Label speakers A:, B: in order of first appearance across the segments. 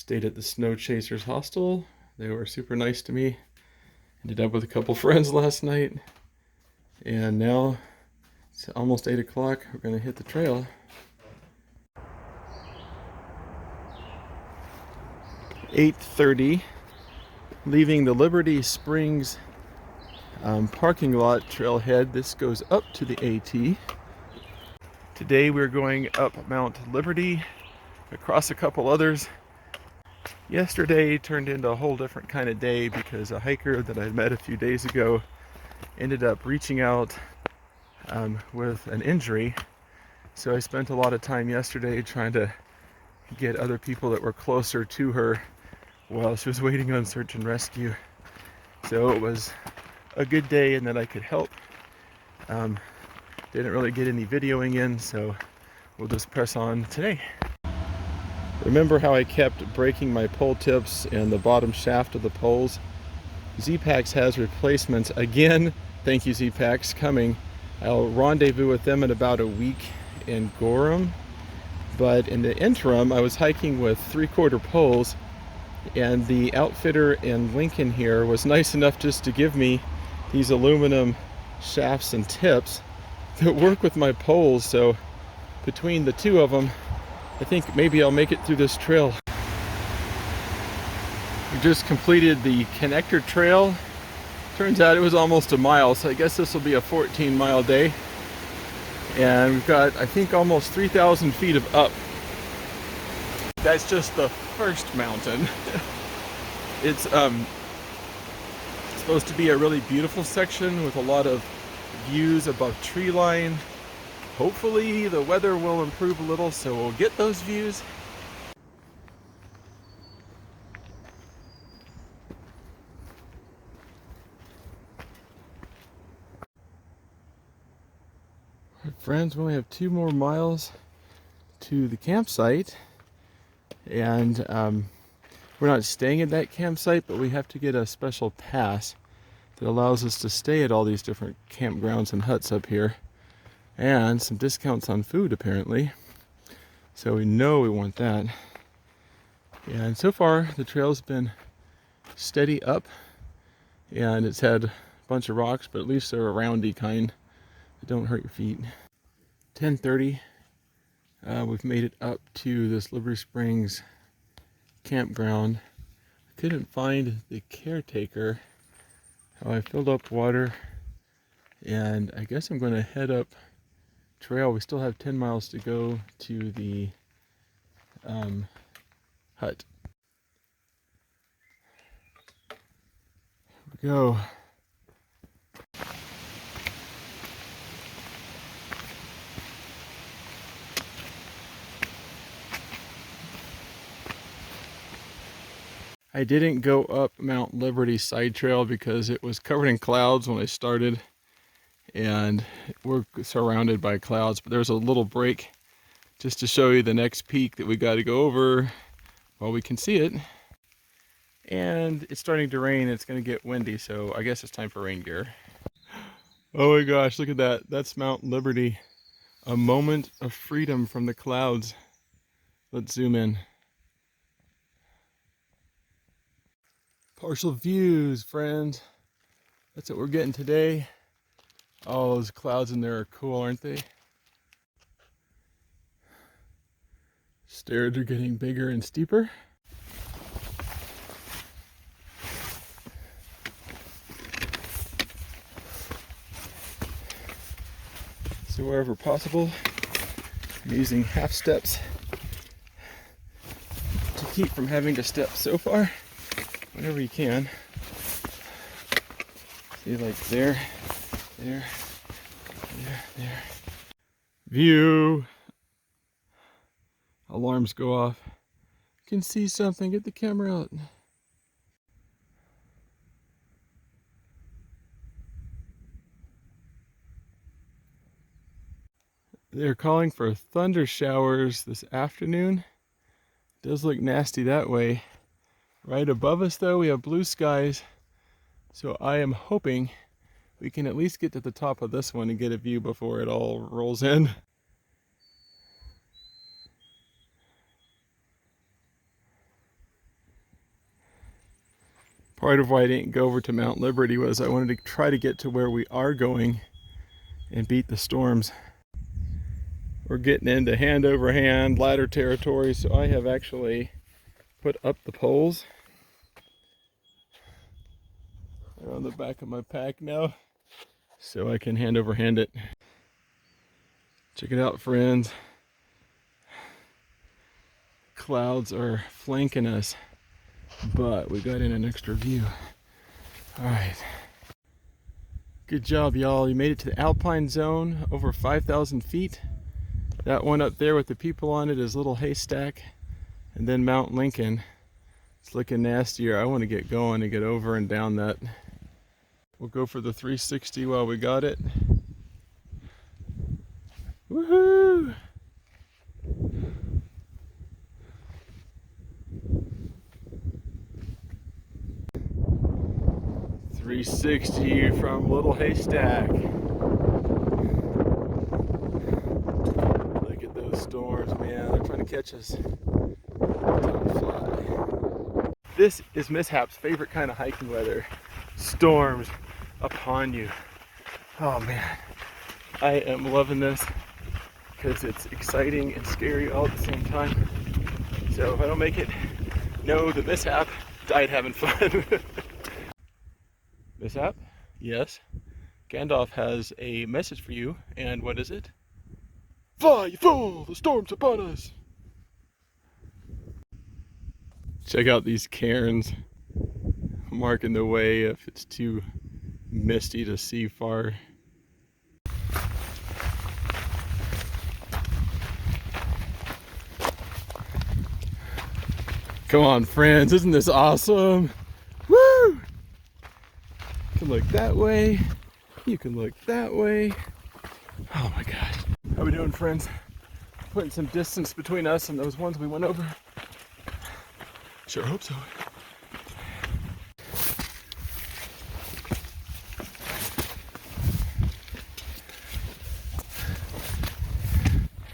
A: Stayed at the Snow Chasers Hostel. They were super nice to me. Ended up with a couple friends last night. And now it's almost 8 o'clock. We're going to hit the trail. 8:30. Leaving the Liberty Springs parking lot trailhead. This goes up to the AT. Today we're going up Mount Liberty, across a couple others. Yesterday turned into a whole different kind of day because a hiker that I met a few days ago ended up reaching out with an injury. So I spent a lot of time yesterday trying to get other people that were closer to her while she was waiting on search and rescue. So it was a good day in that I could help. Didn't really get any videoing in, so we'll just press on today. Remember how I kept breaking my pole tips and the bottom shaft of the poles? Z-Packs has replacements again. Thank you, Z-Packs, coming. I'll rendezvous with them in about a week in Gorham. But in the interim, I was hiking with 3/4 poles, and the outfitter in Lincoln here was nice enough just to give me these aluminum shafts and tips that work with my poles. So between the two of them, I think maybe I'll make it through this trail. We just completed the connector trail. Turns out it was almost a mile, so I guess this will be a 14-mile day. And we've got, I think, almost 3,000 feet of up. That's just the first mountain. It's supposed to be a really beautiful section with a lot of views above tree line. Hopefully the weather will improve a little so we'll get those views. Friends, we only have 2 more miles to the campsite, and we're not staying at that campsite, but we have to get a special pass that allows us to stay at all these different campgrounds and huts up here, and some discounts on food apparently. So we know we want that. And so far the trail's been steady up, and it's had a bunch of rocks, but at least they're a roundy kind that don't hurt your feet. 10:30. We've made it up to this Liberty Springs campground. I couldn't find the caretaker. I filled up water, and I guess I'm going to head up trail. We still have 10 miles to go to the hut. Here we go. I didn't go up Mount Liberty side trail because it was covered in clouds when I started, and we're surrounded by clouds, but there's a little break just to show you the next peak that we got to go over while we can see it. And it's starting to rain. It's going to get windy, so I guess it's time for rain gear. Oh my gosh, look at that. That's Mount Liberty. A moment of freedom from the clouds. Let's zoom in. Partial views, friends. That's what we're getting today. Oh, those clouds in there are cool, aren't they? Stairs are getting bigger and steeper. So wherever possible, I'm using half steps to keep from having to step so far. Whenever you can. See, like there. View. Alarms go off. You can see something. Get the camera out. They're calling for thunder showers this afternoon. It does look nasty that way. Right above us though, we have blue skies. So I am hoping we can at least get to the top of this one and get a view before it all rolls in. Part of why I didn't go over to Mount Liberty was I wanted to try to get to where we are going and beat the storms. We're getting into hand over hand ladder territory, so I have actually put up the poles. They're on the back of my pack now, so I can hand over hand it. Check it out, friends. Clouds are flanking us, but we got in an extra view. All right. Good job, y'all. You made it to the alpine zone, over 5,000 feet. That one up there with the people on it is Little Haystack. And then Mount Lincoln. It's looking nastier. I want to get going and get over and down that. We'll go for the 360 while we got it. Woohoo! .360 from Little Haystack. Look at those storms, man. They're trying to catch us. Time to fly. This is Mishap's favorite kind of hiking weather. Storms upon you. Oh man. I am loving this because it's exciting and scary all at the same time. So if I don't make it, know the Mishap died having fun. Mishap? Yes? Gandalf has a message for you, and what is it? Fly, you fool! The storm's upon us! Check out these cairns marking the way if it's too misty to see far. Come on, friends, isn't this awesome? Woo! You can look that way, you can look that way. Oh my gosh. How we doing, friends? Putting some distance between us and those ones we went over. Sure hope so.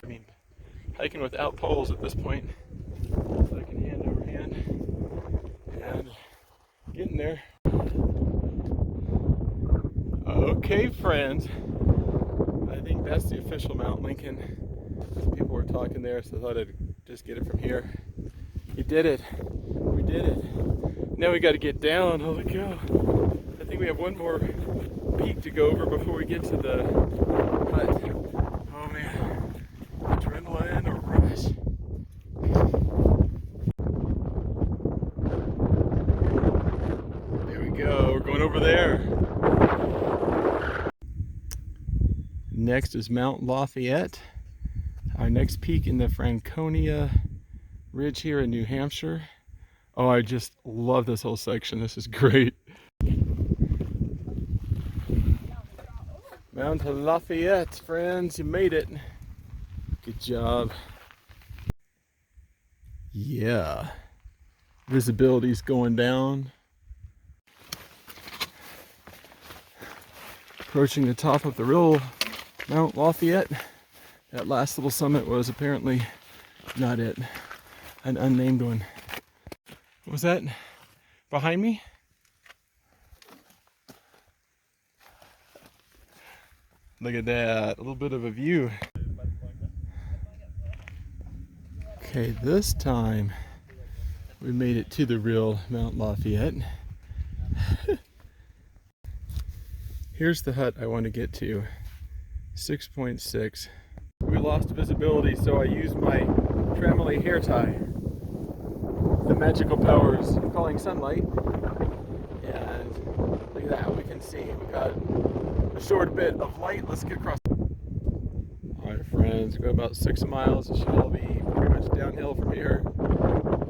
A: I mean, hiking without poles at this point. So I can hand over hand and getting there. Okay, friends. I think that's the official Mount Lincoln. Some people were talking there, so I thought I'd just get it from here. You did it. We did it. Now we got to get down. Holy cow. I think we have one more peak to go over before we get to the hut. Oh man. Adrenaline rush. There we go. We're going over there. Next is Mount Lafayette. Our next peak in the Franconia Ridge here in New Hampshire. Oh, I just love this whole section. This is great. Mount Lafayette, friends, you made it. Good job. Yeah. Visibility's going down. Approaching the top of the real Mount Lafayette. That last little summit was apparently not it. An unnamed one. What was that behind me? Look at that, a little bit of a view. Okay, this time we made it to the real Mount Lafayette. Here's the hut I want to get to. 6.6. We lost visibility, so I used my tremolo hair tie. The magical powers of calling sunlight. And look at that, we can see we got a short bit of light. Let's get across. Alright friends, go about 6 miles. It should all be pretty much downhill from here.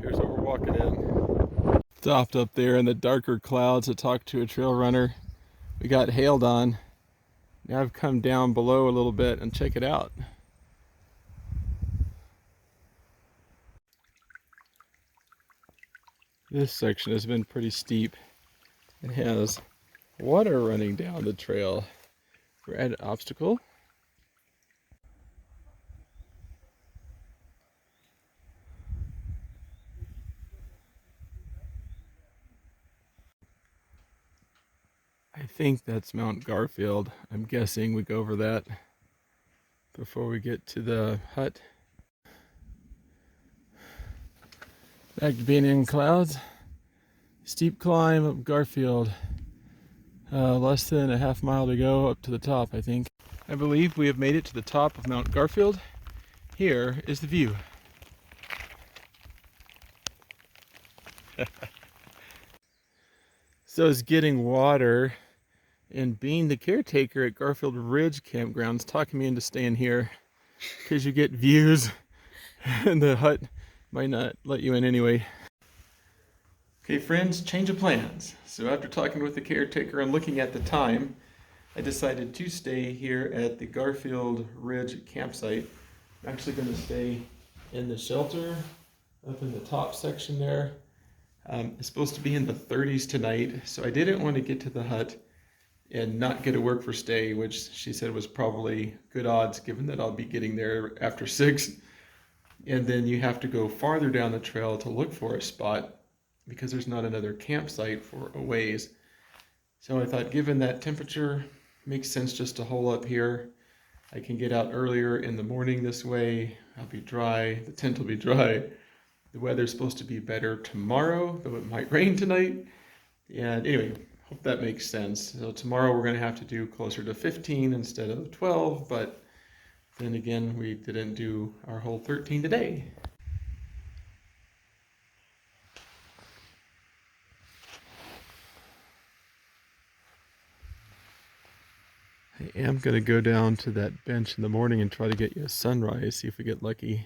A: Here's what we're walking in. Stopped up there in the darker clouds to talk to a trail runner. We got hailed on. Now I've come down below a little bit and check it out. This section has been pretty steep. It has water running down the trail. We're at an obstacle. think that's Mount Garfield. I'm guessing we go over that before we get to the hut. Back to being in clouds. Steep climb up Garfield. Less than a half mile to go up to the top, I think. I believe we have made it to the top of Mount Garfield. Here is the view. So is getting water, and being the caretaker at Garfield Ridge campgrounds talking me into staying here because you get views and the hut might not let you in anyway. Okay friends, change of plans. So after talking with the caretaker and looking at the time, I decided to stay here at the Garfield Ridge campsite. I'm actually going to stay in the shelter up in the top section there. It's supposed to be in the 30s tonight, so I didn't want to get to the hut and not get a work for stay, which she said was probably good odds given that I'll be getting there after 6. And then you have to go farther down the trail to look for a spot because there's not another campsite for a ways. So I thought given that temperature, makes sense just to hole up here. I can get out earlier in the morning this way. I'll be dry, the tent will be dry. The weather's supposed to be better tomorrow, though it might rain tonight. And anyway, hope that makes sense. So tomorrow we're gonna have to do closer to 15 instead of 12, but then again, we didn't do our whole 13 today. I am gonna go down to that bench in the morning and try to get you a sunrise, see if we get lucky.